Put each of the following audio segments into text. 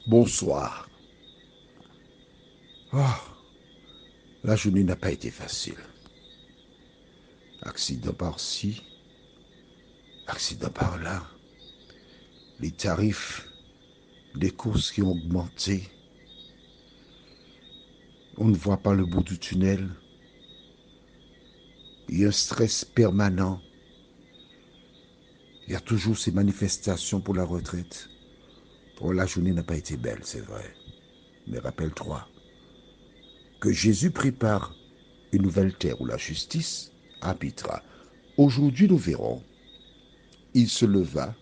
Bonsoir. Ah, la journée n'a pas été facile. Accident par-ci, accident par-là. Les tarifs des courses qui ont augmenté. On ne voit pas le bout du tunnel. Il y a un stress permanent. Il y a toujours ces manifestations pour la retraite. Pour la journée n'a pas été belle, c'est vrai. Mais rappelle-toi que Jésus prépare une nouvelle terre où la justice habitera. Aujourd'hui, nous verrons. Il se leva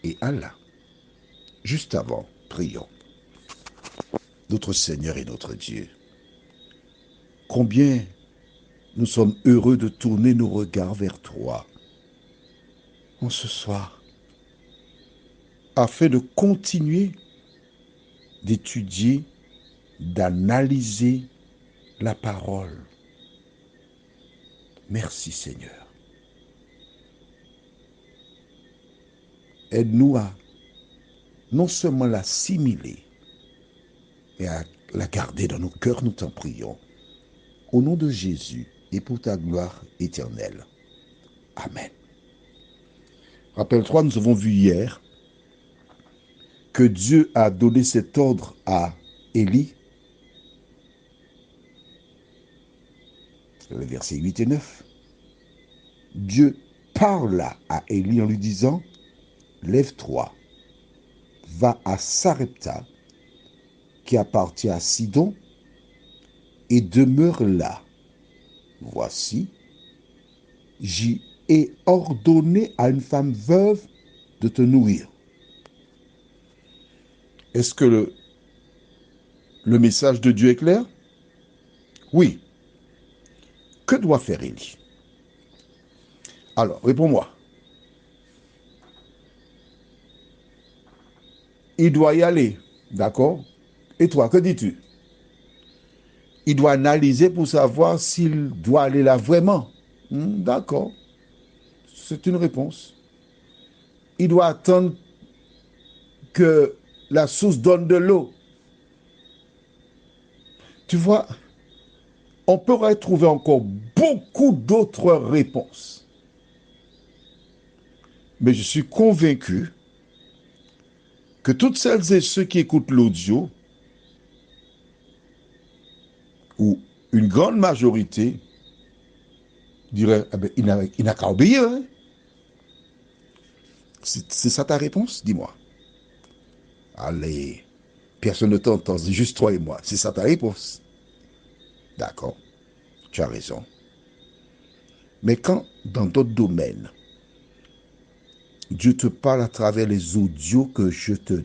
et alla. Juste avant, prions. Notre Seigneur et notre Dieu, combien nous sommes heureux de tourner nos regards vers toi en ce soir, afin de continuer d'étudier, d'analyser la parole. Merci Seigneur. Aide-nous à non seulement l'assimiler, mais à la garder dans nos cœurs, nous t'en prions. Au nom de Jésus et pour ta gloire éternelle. Amen. Rappelle-toi, nous avons vu hier que Dieu a donné cet ordre à Élie, le verset 8 et 9. Dieu parla à Élie en lui disant, lève-toi, va à Sarepta, qui appartient à Sidon, et demeure là. Voici, j'y ai ordonné à une femme veuve de te nourrir. Est-ce que le message de Dieu est clair? Oui. Que doit faire Élie? Alors, réponds-moi. Il doit y aller, d'accord? Et toi, que dis-tu? Il doit analyser pour savoir s'il doit aller là vraiment. D'accord, c'est une réponse. Il doit attendre que la source donne de l'eau. Tu vois, on pourrait trouver encore beaucoup d'autres réponses. Mais je suis convaincu que toutes celles et ceux qui écoutent l'audio, ou une grande majorité, diraient, ah ben, il n'a qu'à obéir. Hein? C'est ça ta réponse? Dis-moi. Allez, personne ne t'entend, c'est juste toi et moi. C'est ça ta réponse? D'accord, tu as raison. Mais quand, dans d'autres domaines, Dieu te parle à travers les audios que je te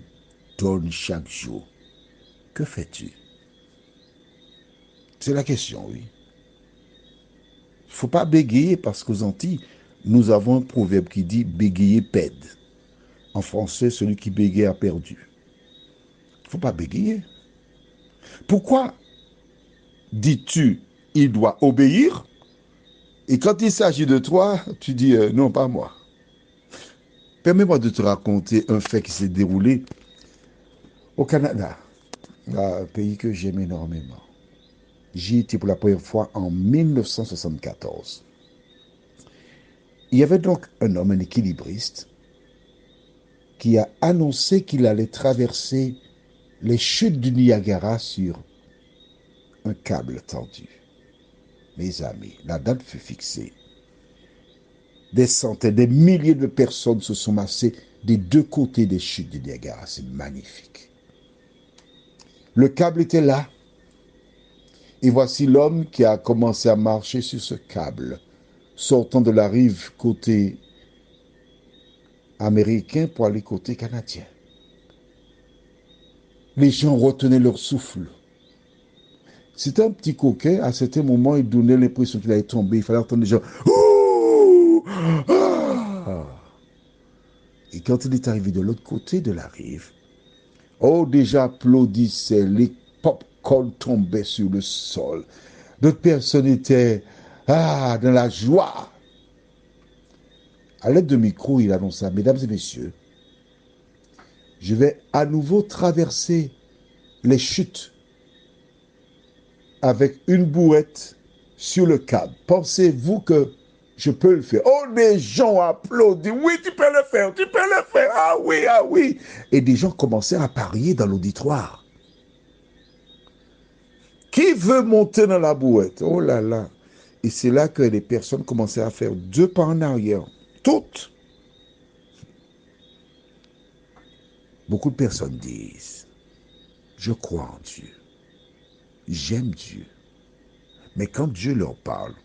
donne chaque jour, que fais-tu? C'est la question, oui. Il ne faut pas bégayer parce qu'aux Antilles, nous avons un proverbe qui dit bégayer pède. En français, celui qui bégaye a perdu. Il ne faut pas bégayer. Pourquoi dis-tu il doit obéir et quand il s'agit de toi, tu dis non, pas moi. Permets-moi de te raconter un fait qui s'est déroulé au Canada, un pays que j'aime énormément. J'y étais pour la première fois en 1974. Il y avait donc un homme, un équilibriste, qui a annoncé qu'il allait traverser les chutes du Niagara sur un câble tendu. Mes amis, la date fut fixée. Des centaines, des milliers de personnes se sont massées des deux côtés des chutes du Niagara. C'est magnifique. Le câble était là. Et voici l'homme qui a commencé à marcher sur ce câble, sortant de la rive côté américain pour aller côté canadien. Les gens retenaient leur souffle. C'était un petit coquin. À certains moments, il donnait l'impression qu'il allait tomber. Il fallait entendre les gens. Ouh ah. Et quand il est arrivé de l'autre côté de la rive, oh, déjà applaudissaient, les pop-corn tombaient sur le sol. D'autres personnes étaient dans la joie. À l'aide de micro, il annonça, mesdames et messieurs, je vais à nouveau traverser les chutes avec une bouette sur le câble. Pensez-vous que je peux le faire? Oh, des gens applaudissent. Oui, tu peux le faire, tu peux le faire. Ah oui, ah oui. Et des gens commençaient à parier dans l'auditoire. Qui veut monter dans la bouette? Oh là là. Et c'est là que les personnes commençaient à faire 2 pas en arrière. Toutes. Beaucoup de personnes disent, je crois en Dieu. J'aime Dieu. Mais quand Dieu leur parle,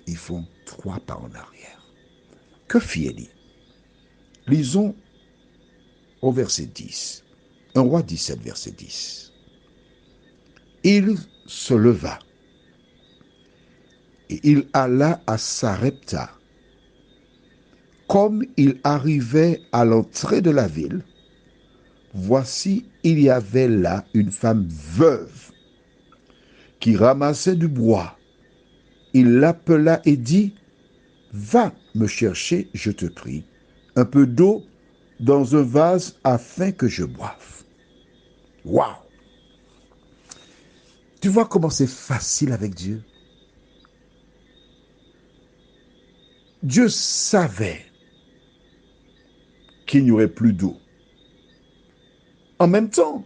ils font 3 pas en arrière. Que fit Élie? Lisons au verset 10. 1 Roi 17, verset 10. Il se leva et il alla à Sarepta. Comme il arrivait à l'entrée de la ville, voici, il y avait là une femme veuve qui ramassait du bois. Il l'appela et dit, va me chercher, je te prie, un peu d'eau dans un vase afin que je boive. Waouh! Tu vois comment c'est facile avec Dieu? Dieu savait qu'il n'y aurait plus d'eau. En même temps,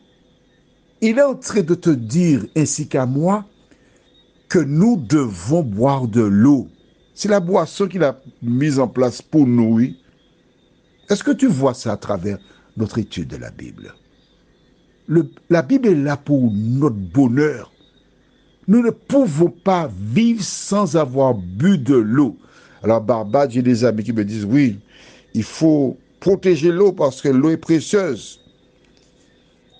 il est en train de te dire, ainsi qu'à moi, que nous devons boire de l'eau. C'est la boisson qu'il a mise en place pour nous. Oui. Est-ce que tu vois ça à travers notre étude de la Bible? La Bible est là pour notre bonheur. Nous ne pouvons pas vivre sans avoir bu de l'eau. Alors, Barbade, j'ai des amis qui me disent, oui, il faut protéger l'eau parce que l'eau est précieuse.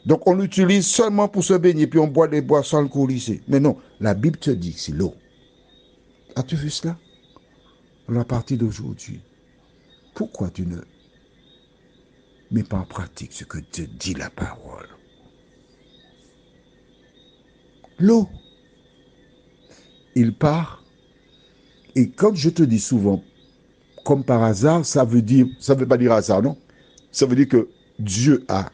Donc, on l'utilise seulement pour se baigner, puis on boit des boissons alcoolisées. Mais non, la Bible te dit que c'est l'eau. As-tu vu cela? Alors, à partir d'aujourd'hui, pourquoi tu ne mets pas en pratique ce que te dit la parole? L'eau. Il part. Et quand je te dis souvent, comme par hasard, ça veut pas dire hasard, non? Ça veut dire que Dieu a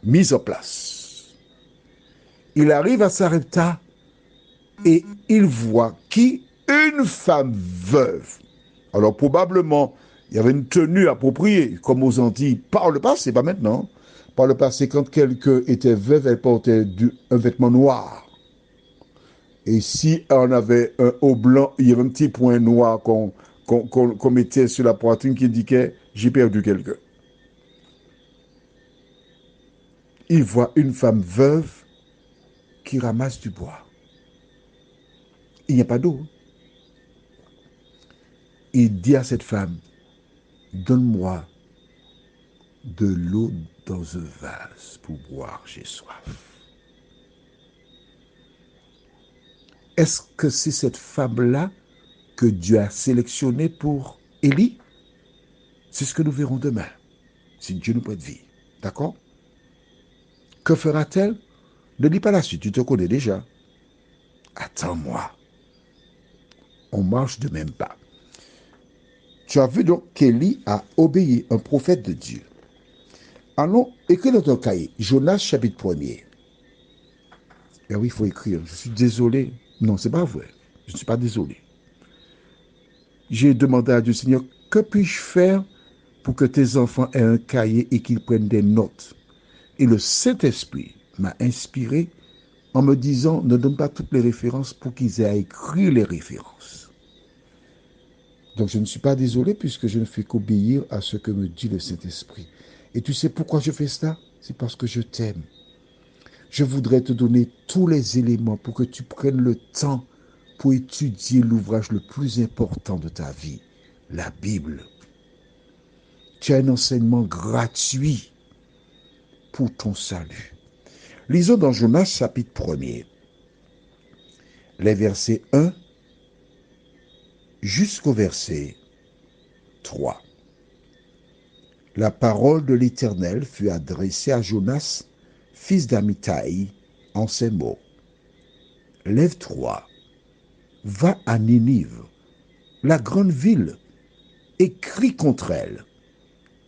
mis en place. Il arrive à Sarepta et il voit qui? Une femme veuve. Alors probablement, il y avait une tenue appropriée, comme aux Antilles, par le passé, pas maintenant. Par le passé, quand quelqu'un était veuve, elle portait un vêtement noir. Et si on avait un haut blanc, il y avait un petit point noir qu'on mettait sur la poitrine qui indiquait « j'ai perdu quelqu'un ». Il voit une femme veuve qui ramasse du bois. Il n'y a pas d'eau. Il dit à cette femme, donne-moi de l'eau dans un vase pour boire, j'ai soif. Est-ce que c'est cette femme-là que Dieu a sélectionnée pour Élie? C'est ce que nous verrons demain, si Dieu nous prête vie. D'accord? Que fera-t-elle? Ne dis pas la suite, tu te connais déjà. Attends-moi. On marche de même pas. Tu as vu donc qu'Élie a obéi, un prophète de Dieu. Allons, écris dans ton cahier, Jonas chapitre 1er. Ben oui, il faut écrire. Je suis désolé. Non, c'est pas vrai. Je ne suis pas désolé. J'ai demandé à Dieu, Seigneur, que puis-je faire pour que tes enfants aient un cahier et qu'ils prennent des notes? Et le Saint-Esprit m'a inspiré en me disant, ne donne pas toutes les références pour qu'ils aient à écrire les références. Donc je ne suis pas désolé puisque je ne fais qu'obéir à ce que me dit le Saint-Esprit. Et tu sais pourquoi je fais cela? C'est parce que je t'aime. Je voudrais te donner tous les éléments pour que tu prennes le temps pour étudier l'ouvrage le plus important de ta vie, la Bible. Tu as un enseignement gratuit pour ton salut. Lisons dans Jonas chapitre 1er, les versets 1 jusqu'au verset 3. La parole de l'Éternel fut adressée à Jonas, fils d'Amittai, en ces mots. Lève-toi, va à Ninive, la grande ville, et crie contre elle,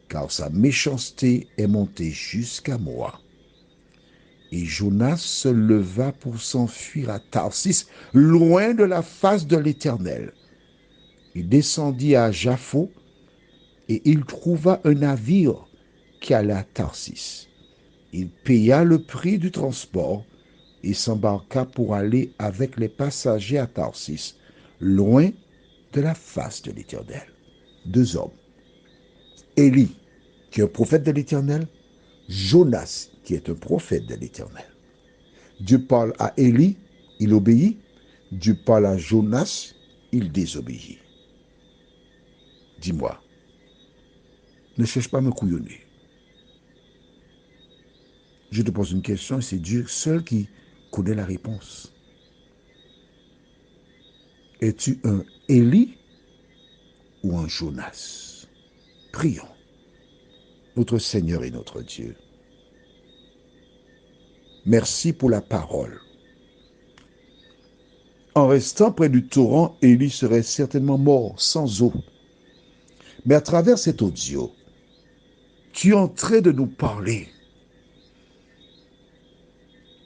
car sa méchanceté est montée jusqu'à moi. Et Jonas se leva pour s'enfuir à Tarsis, loin de la face de l'Éternel. Il descendit à Jaffo, et il trouva un navire qui allait à Tarsis. Il paya le prix du transport et s'embarqua pour aller avec les passagers à Tarsis, loin de la face de l'Éternel. Deux hommes. Élie, qui est un prophète de l'Éternel, Jonas, qui est un prophète de l'Éternel. Dieu parle à Élie, il obéit. Dieu parle à Jonas, il désobéit. Dis-moi, ne cherche pas à me couillonner. Je te pose une question et c'est Dieu seul qui connaît la réponse. Es-tu un Élie ou un Jonas? Prions. Notre Seigneur et notre Dieu, merci pour la parole. En restant près du torrent, Élie serait certainement mort sans eau. Mais à travers cet audio, tu es en train de nous parler.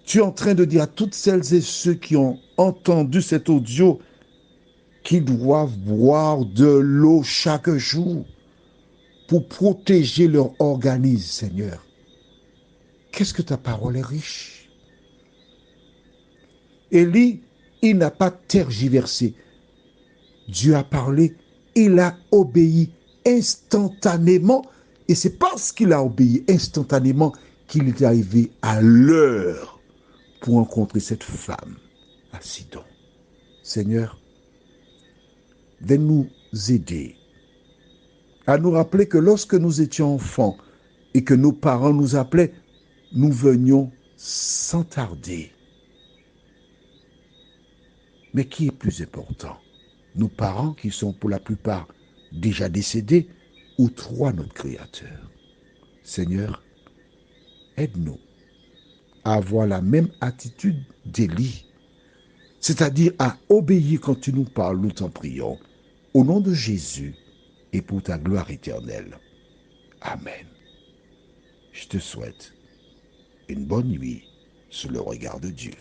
Tu es en train de dire à toutes celles et ceux qui ont entendu cet audio qu'ils doivent boire de l'eau chaque jour pour protéger leur organisme, Seigneur. Qu'est-ce que ta parole est riche? Élie, il n'a pas tergiversé. Dieu a parlé, il a obéi instantanément. Et c'est parce qu'il a obéi instantanément qu'il est arrivé à l'heure pour rencontrer cette femme à Sidon. Seigneur, viens nous aider à nous rappeler que lorsque nous étions enfants et que nos parents nous appelaient, nous venions sans tarder. Mais qui est plus important? Nos parents qui sont pour la plupart déjà décédés ou toi, notre Créateur? Seigneur, aide-nous à avoir la même attitude d'Élie, c'est-à-dire à obéir quand tu nous parles, nous t'en prions, au nom de Jésus et pour ta gloire éternelle. Amen. Je te souhaite une bonne nuit sous le regard de Dieu.